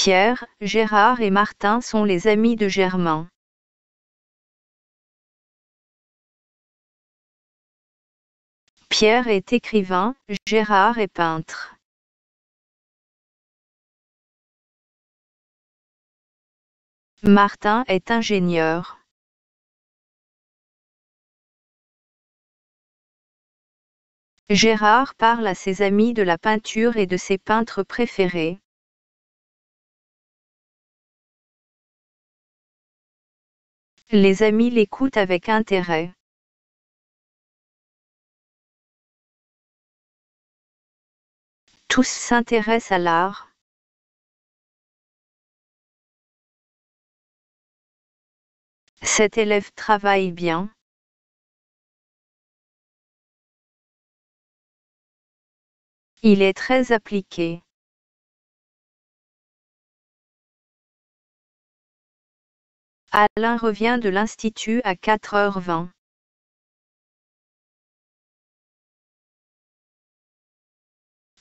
Pierre, Gérard et Martin sont les amis de Germain. Pierre est écrivain, Gérard est peintre. Martin est ingénieur. Gérard parle à ses amis de la peinture et de ses peintres préférés. Les amis l'écoutent avec intérêt. Tous s'intéressent à l'art. Cet élève travaille bien. Il est très appliqué. Alain revient de l'institut à 4h20.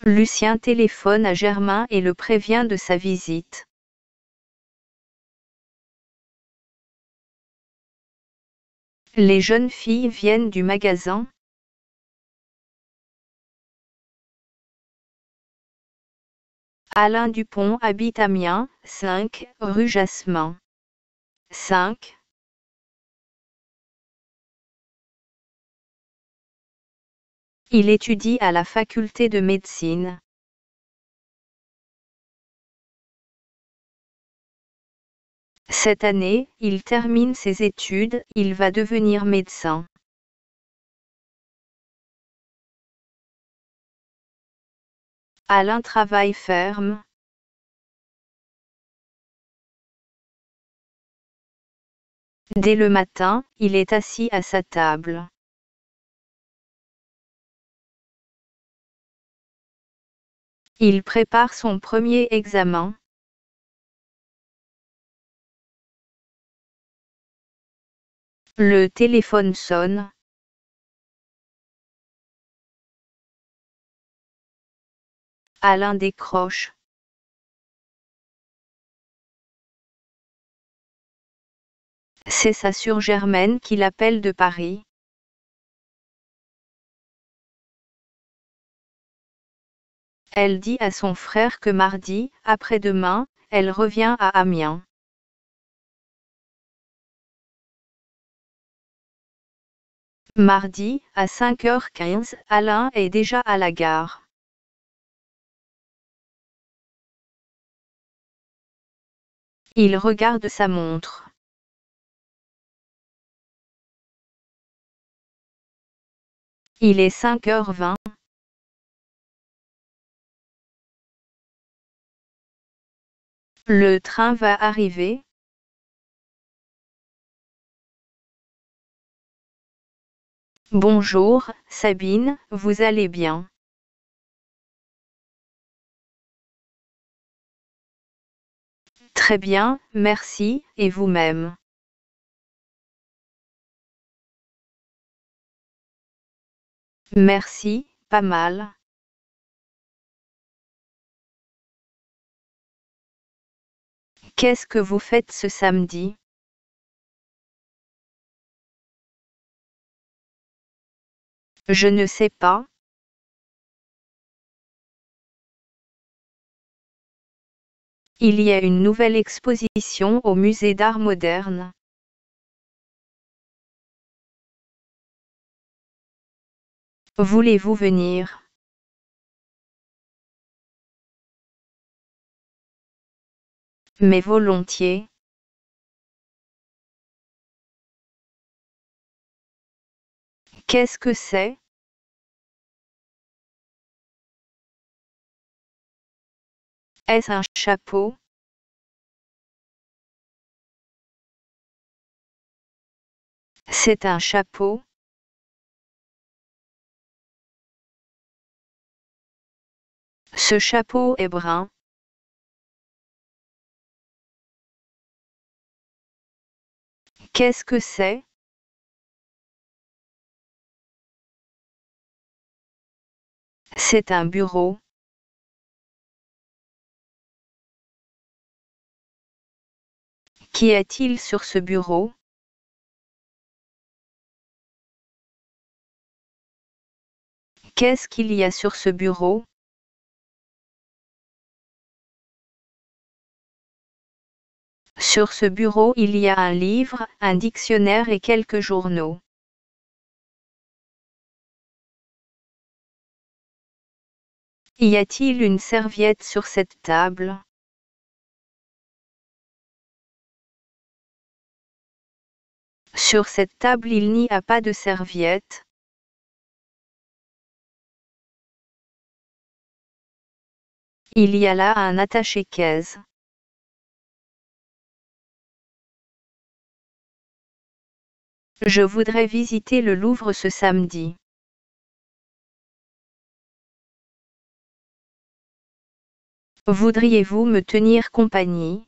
Lucien téléphone à Germain et le prévient de sa visite. Les jeunes filles viennent du magasin. Alain Dupont habite Amiens, 5, rue Jasmin. 5. Il étudie à la faculté de médecine. Cette année, il termine ses études, il va devenir médecin. Alain travaille ferme. Dès le matin, il est assis à sa table. Il prépare son premier examen. Le téléphone sonne. Alain décroche. C'est sa sœur Germaine qui l'appelle de Paris. Elle dit à son frère que mardi, après-demain, elle revient à Amiens. Mardi, à 5h15, Alain est déjà à la gare. Il regarde sa montre. Il est 5h20. Le train va arriver. Bonjour, Sabine, vous allez bien? Très bien, merci, et vous-même? Merci, pas mal. Qu'est-ce que vous faites ce samedi? Je ne sais pas. Il y a une nouvelle exposition au musée d'art moderne. Voulez-vous venir? Mais volontiers. Qu'est-ce que c'est? Est-ce un chapeau? C'est un chapeau. Ce chapeau est brun. Qu'est-ce que c'est? C'est un bureau. Qu'y a-t-il sur ce bureau? Qu'est-ce qu'il y a sur ce bureau? Sur ce bureau il y a un livre, un dictionnaire et quelques journaux. Y a-t-il une serviette sur cette table? Sur cette table il n'y a pas de serviette. Il y a là un attaché-caisse. Je voudrais visiter le Louvre ce samedi. Voudriez-vous me tenir compagnie?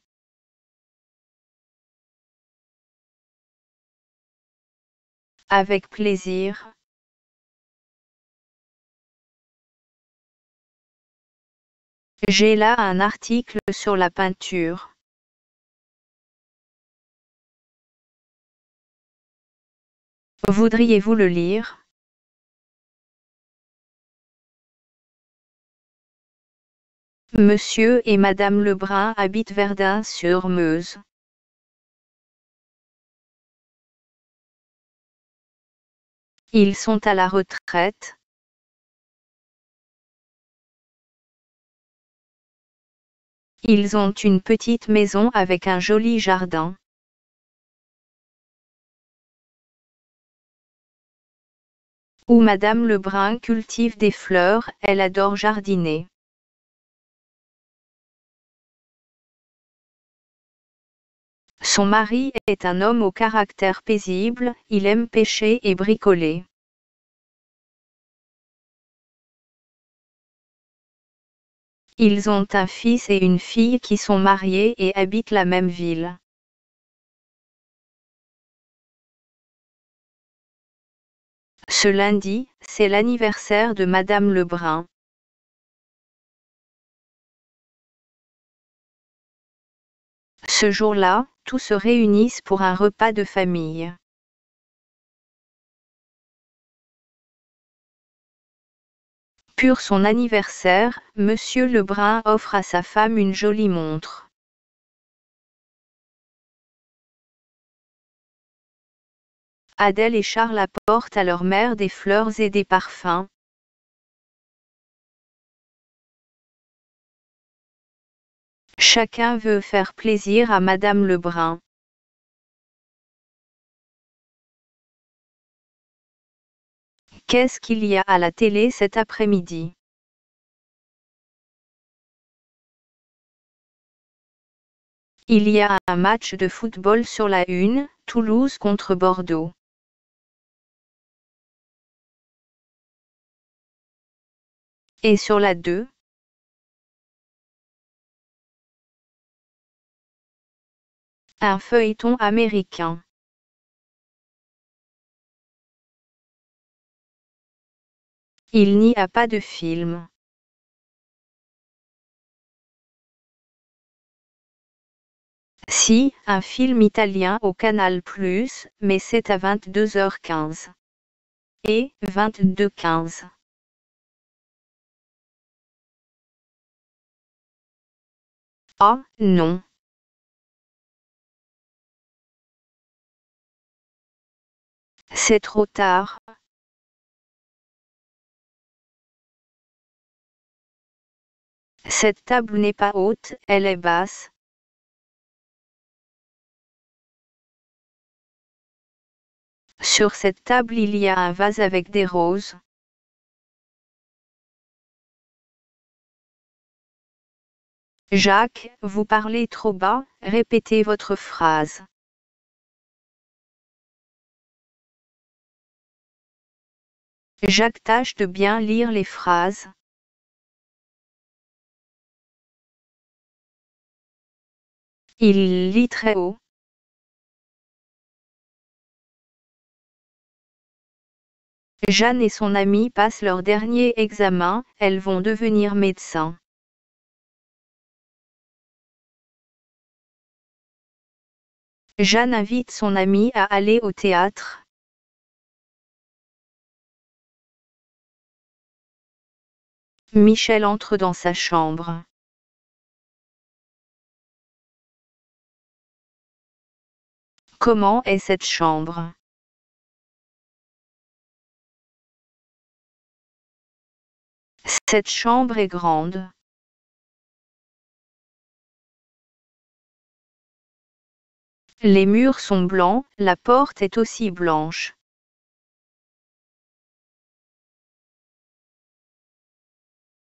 Avec plaisir. J'ai là un article sur la peinture. Voudriez-vous le lire? Monsieur et Madame Lebrun habitent Verdun-sur-Meuse. Ils sont à la retraite. Ils ont une petite maison avec un joli jardin. Où Madame Lebrun cultive des fleurs, elle adore jardiner. Son mari est un homme au caractère paisible, il aime pêcher et bricoler. Ils ont un fils et une fille qui sont mariés et habitent la même ville. Ce lundi, c'est l'anniversaire de Madame Lebrun. Ce jour-là, tous se réunissent pour un repas de famille. Pour son anniversaire, Monsieur Lebrun offre à sa femme une jolie montre. Adèle et Charles apportent à leur mère des fleurs et des parfums. Chacun veut faire plaisir à Madame Lebrun. Qu'est-ce qu'il y a à la télé cet après-midi? Il y a un match de football sur la 1, Toulouse contre Bordeaux. Et sur la 2? Un feuilleton américain. Il n'y a pas de film. Si, un film italien au Canal+, mais c'est à 22h15. Et 22h15. Ah, non. C'est trop tard. Cette table n'est pas haute, elle est basse. Sur cette table il y a un vase avec des roses. Jacques, vous parlez trop bas, répétez votre phrase. Jacques tâche de bien lire les phrases. Il lit très haut. Jeanne et son amie passent leur dernier examen, elles vont devenir médecins. Jeanne invite son ami à aller au théâtre. Michel entre dans sa chambre. Comment est cette chambre? Cette chambre est grande. Les murs sont blancs, la porte est aussi blanche.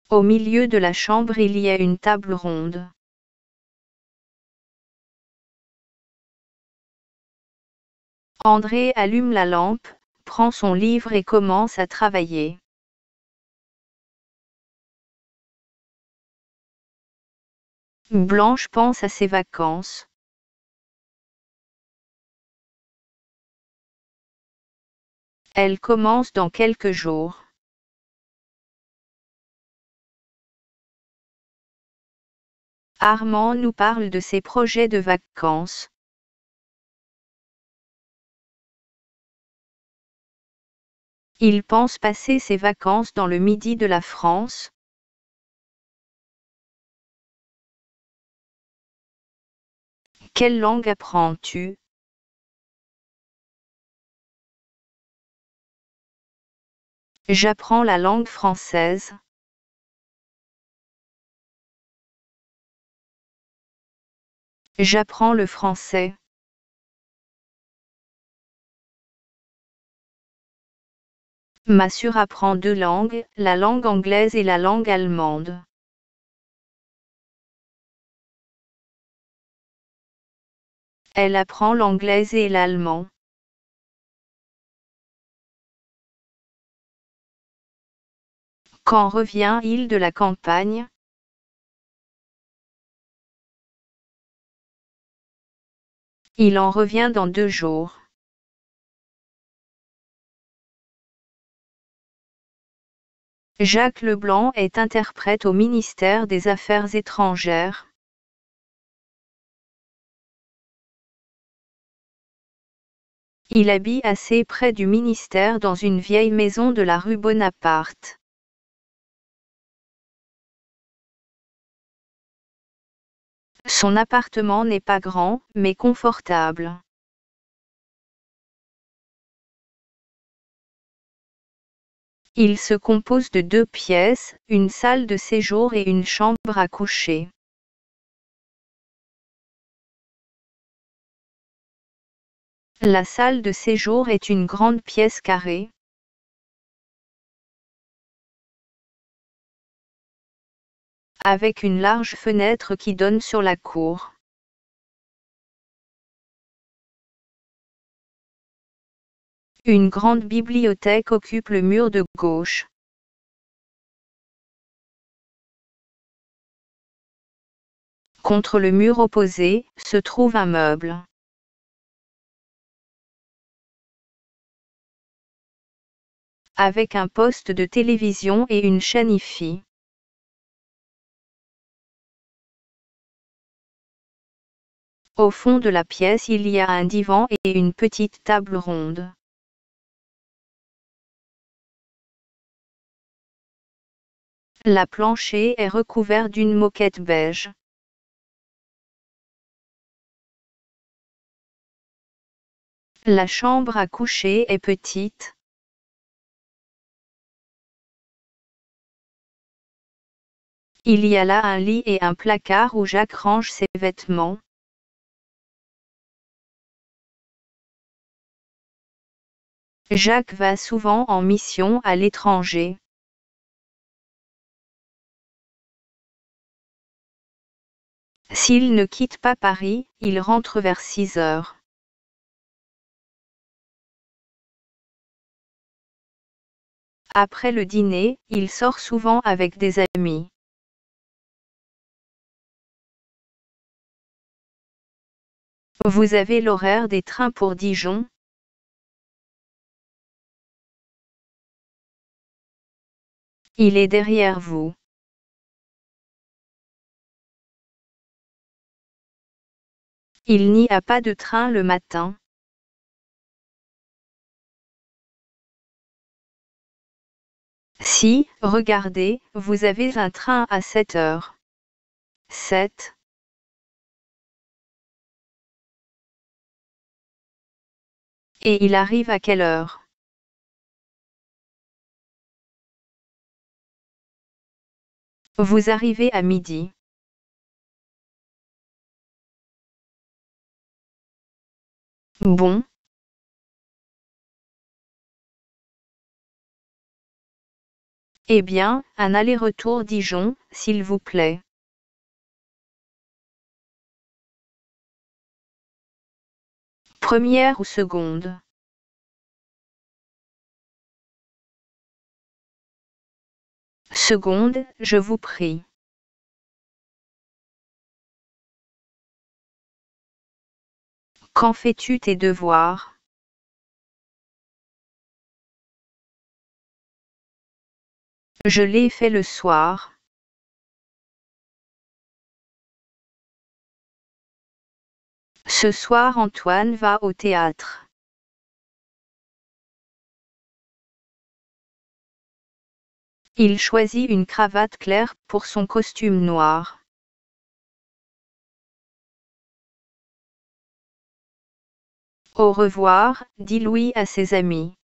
Au milieu de la chambre il y a une table ronde. André allume la lampe, prend son livre et commence à travailler. Blanche pense à ses vacances. Elle commence dans quelques jours. Armand nous parle de ses projets de vacances. Il pense passer ses vacances dans le midi de la France. Quelle langue apprends-tu? J'apprends la langue française. J'apprends le français. Ma sœur apprend 2 langues, la langue anglaise et la langue allemande. Elle apprend l'anglais et l'allemand. Quand revient-il de la campagne? Il en revient dans 2 jours. Jacques Leblanc est interprète au ministère des Affaires étrangères. Il habite assez près du ministère dans une vieille maison de la rue Bonaparte. Son appartement n'est pas grand, mais confortable. Il se compose de 2 pièces, une salle de séjour et une chambre à coucher. La salle de séjour est une grande pièce carrée. Avec une large fenêtre qui donne sur la cour. Une grande bibliothèque occupe le mur de gauche. Contre le mur opposé, se trouve un meuble. Avec un poste de télévision et une chaîne hi-fi. Au fond de la pièce il y a un divan et une petite table ronde. La plancher est recouvert d'une moquette beige. La chambre à coucher est petite. Il y a là un lit et un placard où Jacques range ses vêtements. Jacques va souvent en mission à l'étranger. S'il ne quitte pas Paris, il rentre vers 6 heures. Après le dîner, il sort souvent avec des amis. Vous avez l'horaire des trains pour Dijon? Il est derrière vous. Il n'y a pas de train le matin. Si, regardez, vous avez un train à 7 heures. 7. Et il arrive à quelle heure? Vous arrivez à midi. Bon. Eh bien, un aller-retour Dijon, s'il vous plaît. Première ou seconde? Seconde, je vous prie. Quand fais-tu tes devoirs? Je l'ai fait le soir. Ce soir Antoine va au théâtre. Il choisit une cravate claire pour son costume noir. Au revoir, dit Louis à ses amis.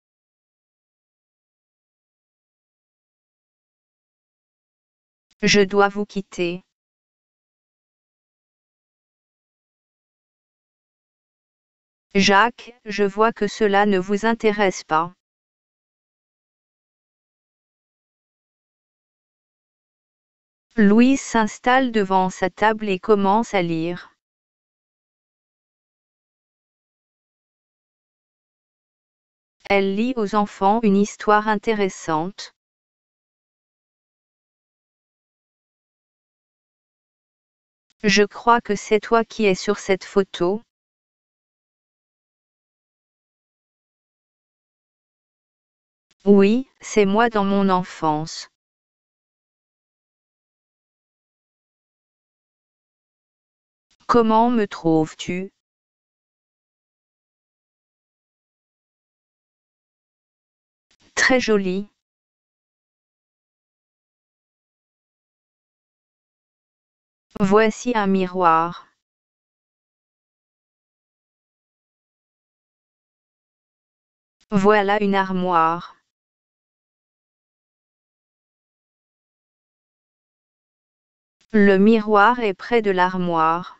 Je dois vous quitter. Jacques, je vois que cela ne vous intéresse pas. Louise s'installe devant sa table et commence à lire. Elle lit aux enfants une histoire intéressante. Je crois que c'est toi qui es sur cette photo. Oui, c'est moi dans mon enfance. Comment me trouves-tu? Très jolie. Voici un miroir. Voilà une armoire. Le miroir est près de l'armoire.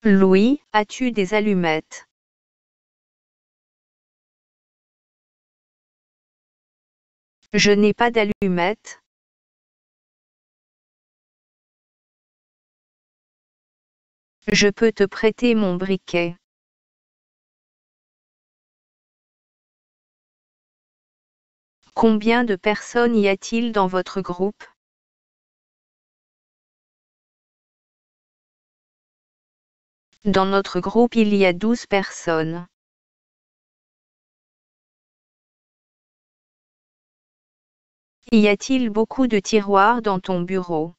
Louis, as-tu des allumettes? Je n'ai pas d'allumettes. Je peux te prêter mon briquet. Combien de personnes y a-t-il dans votre groupe? Dans notre groupe il y a 12 personnes. Y a-t-il beaucoup de tiroirs dans ton bureau?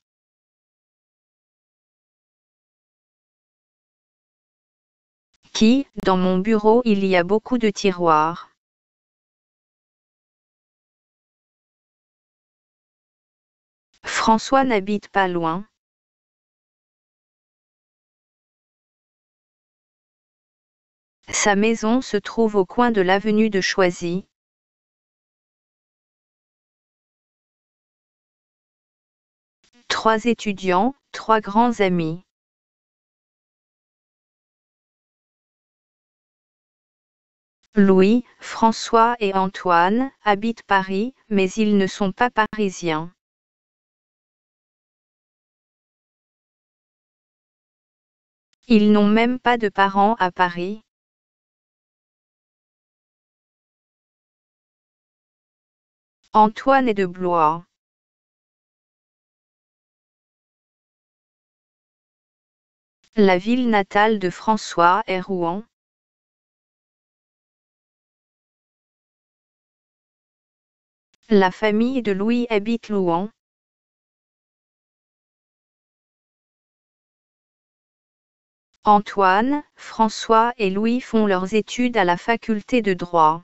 Qui, dans mon bureau il y a beaucoup de tiroirs. François n'habite pas loin. Sa maison se trouve au coin de l'avenue de Choisy. Trois étudiants, trois grands amis. Louis, François et Antoine habitent Paris, mais ils ne sont pas parisiens. Ils n'ont même pas de parents à Paris. Antoine est de Blois. La ville natale de François est Rouen. La famille de Louis habite Louan. Antoine, François et Louis font leurs études à la faculté de droit.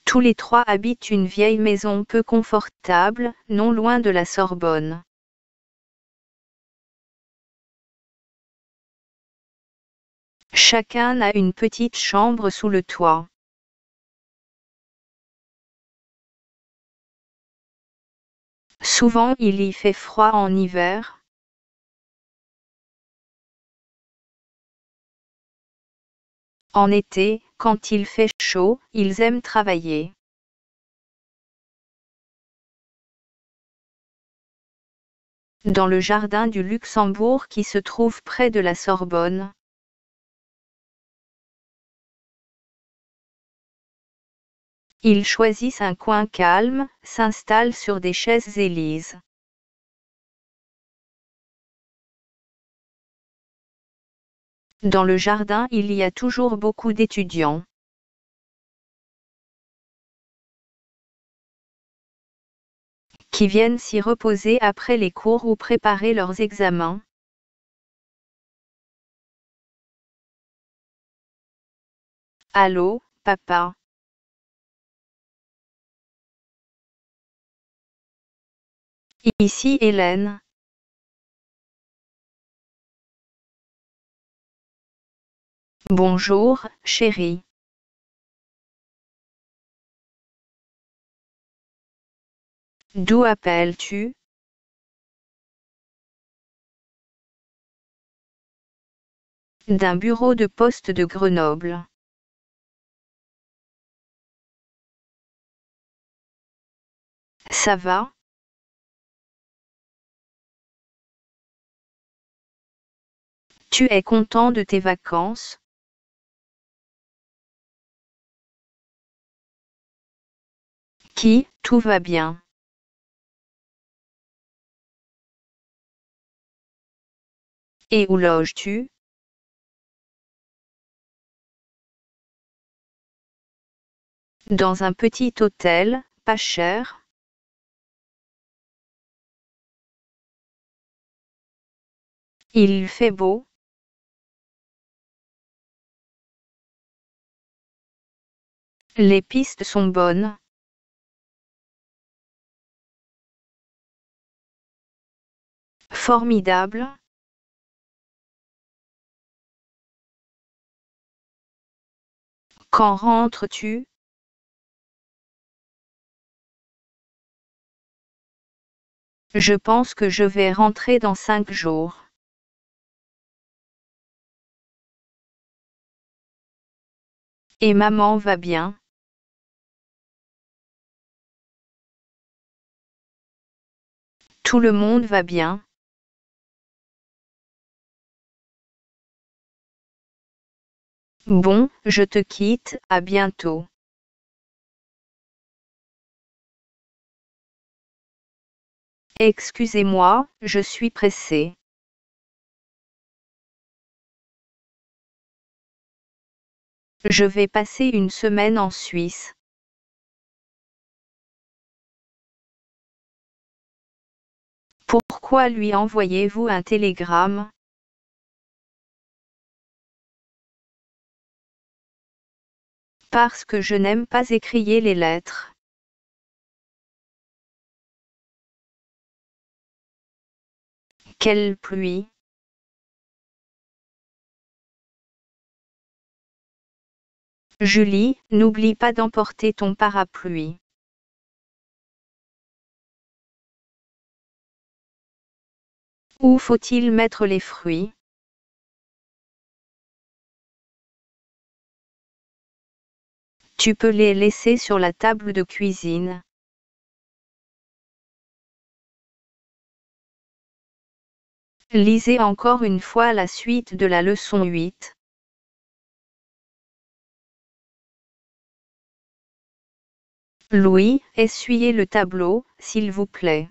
Tous les trois habitent une vieille maison peu confortable, non loin de la Sorbonne. Chacun a une petite chambre sous le toit. Souvent il y fait froid en hiver. En été, quand il fait chaud, ils aiment travailler. Dans le jardin du Luxembourg qui se trouve près de la Sorbonne. Ils choisissent un coin calme, s'installent sur des chaises et lisent. Dans le jardin il y a toujours beaucoup d'étudiants. Qui viennent s'y reposer après les cours ou préparer leurs examens. Allô, papa. Ici Hélène. Bonjour, chérie. D'où appelles-tu? D'un bureau de poste de Grenoble. Ça va? Tu es content de tes vacances? Tout va bien. Et où loges-tu? Dans un petit hôtel, pas cher. Il fait beau. Les pistes sont bonnes. Formidable. Quand rentres-tu? Je pense que je vais rentrer dans 5 jours. Et maman va bien? Tout le monde va bien? Bon, je te quitte, à bientôt. Excusez-moi, je suis pressée. Je vais passer une semaine en Suisse. Pourquoi lui envoyez-vous un télégramme? Parce que je n'aime pas écrire les lettres. Quelle pluie! Julie, n'oublie pas d'emporter ton parapluie. Où faut-il mettre les fruits? Tu peux les laisser sur la table de cuisine. Lisez encore une fois la suite de la leçon 8. Louis, essuyez le tableau, s'il vous plaît.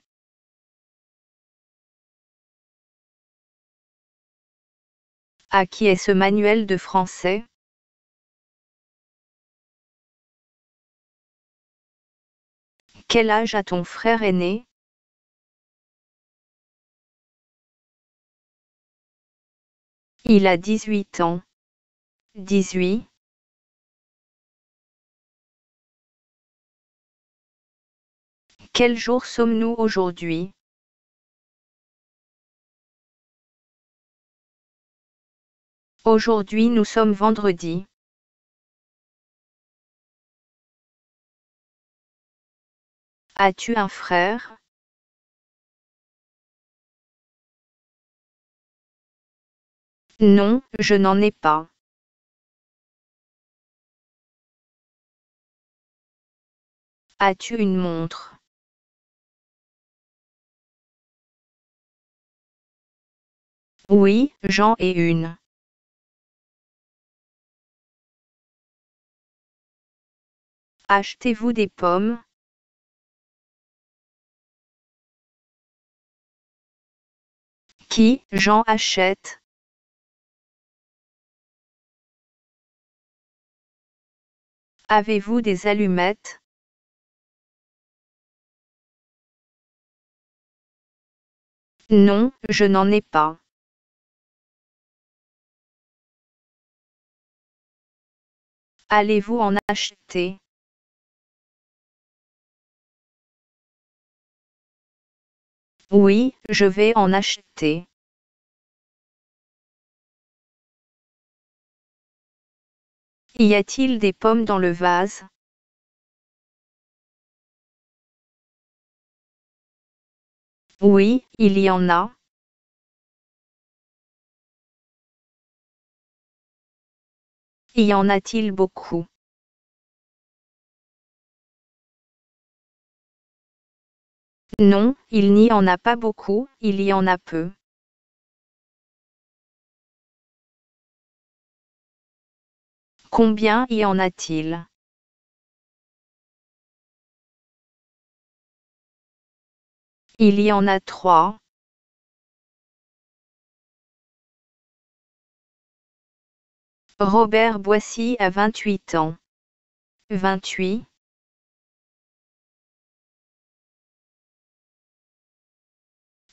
À qui est ce manuel de français? Quel âge a ton frère aîné? Il a 18 ans. 18. Quel jour sommes-nous aujourd'hui? Aujourd'hui nous sommes vendredi. As-tu un frère? Non, je n'en ai pas. As-tu une montre? Oui, j'en ai une. Achetez-vous des pommes? Qui, j'en achète? Avez-vous des allumettes? Non, je n'en ai pas. Allez-vous en acheter? Oui, je vais en acheter. Y a-t-il des pommes dans le vase? Oui, il y en a. Y en a-t-il beaucoup? Non, il n'y en a pas beaucoup, il y en a peu. Combien y en a-t-il? Il y en a 3. Robert Boissy a 28 ans. 28.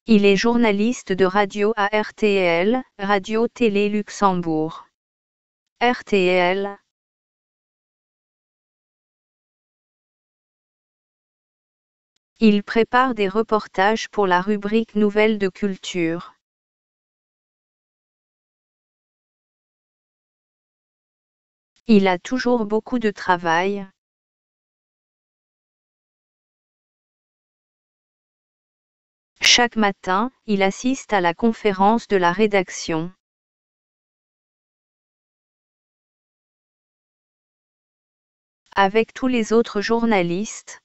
Il est journaliste de radio à RTL, Radio-Télé Luxembourg. RTL. Il prépare des reportages pour la rubrique Nouvelles de culture. Il a toujours beaucoup de travail. Chaque matin, il assiste à la conférence de la rédaction. Avec tous les autres journalistes.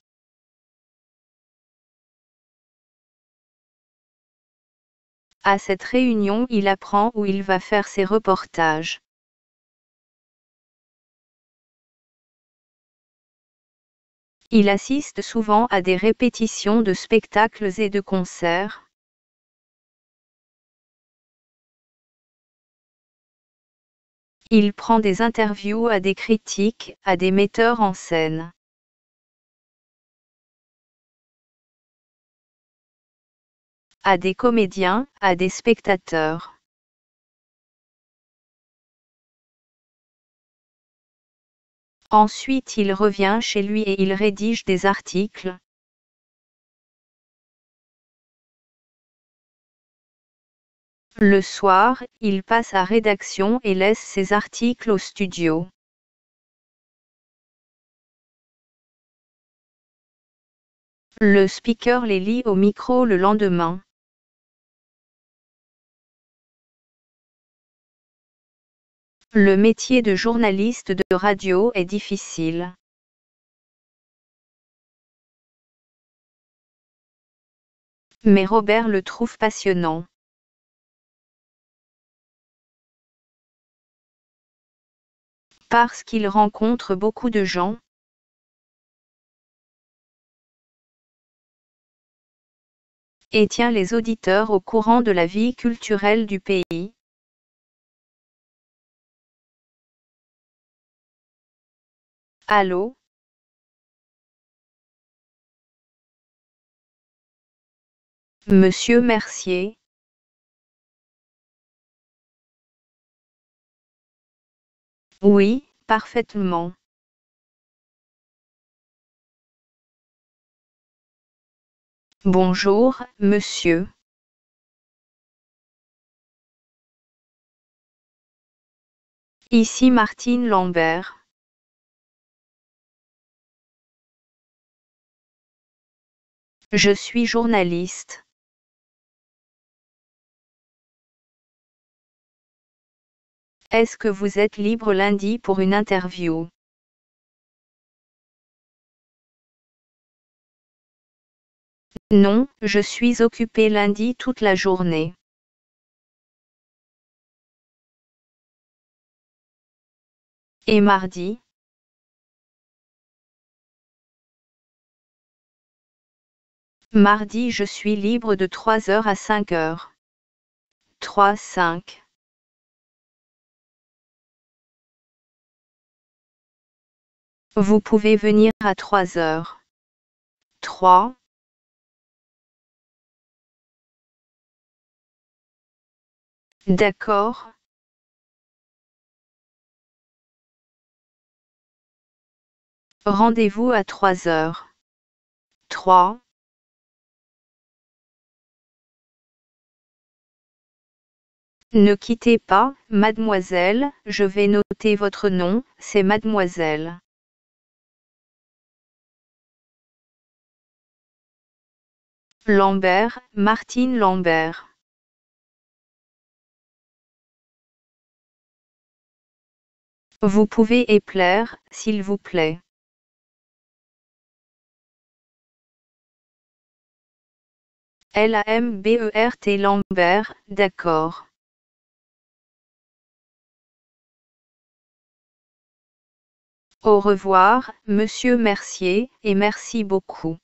À cette réunion, il apprend où il va faire ses reportages. Il assiste souvent à des répétitions de spectacles et de concerts. Il prend des interviews à des critiques, à des metteurs en scène. À des comédiens, à des spectateurs. Ensuite il revient chez lui et il rédige des articles. Le soir, il passe à rédaction et laisse ses articles au studio. Le speaker les lit au micro le lendemain. Le métier de journaliste de radio est difficile. Mais Robert le trouve passionnant. Parce qu'il rencontre beaucoup de gens. Et tient les auditeurs au courant de la vie culturelle du pays. Allô? Monsieur Mercier. Oui, parfaitement. Bonjour, monsieur. Ici Martine Lambert. Je suis journaliste. Est-ce que vous êtes libre lundi pour une interview? Non, je suis occupé lundi toute la journée. Et mardi? Mardi je suis libre de 3 heures à 5 heures. 3-5. Vous pouvez venir à 3 heures. 3. D'accord. Rendez-vous à 3 heures. 3. Ne quittez pas, mademoiselle, je vais noter votre nom, c'est mademoiselle. Lambert, Martine Lambert. Vous pouvez épeler, s'il vous plaît. Lambert Lambert, d'accord. Au revoir, monsieur Mercier, et merci beaucoup.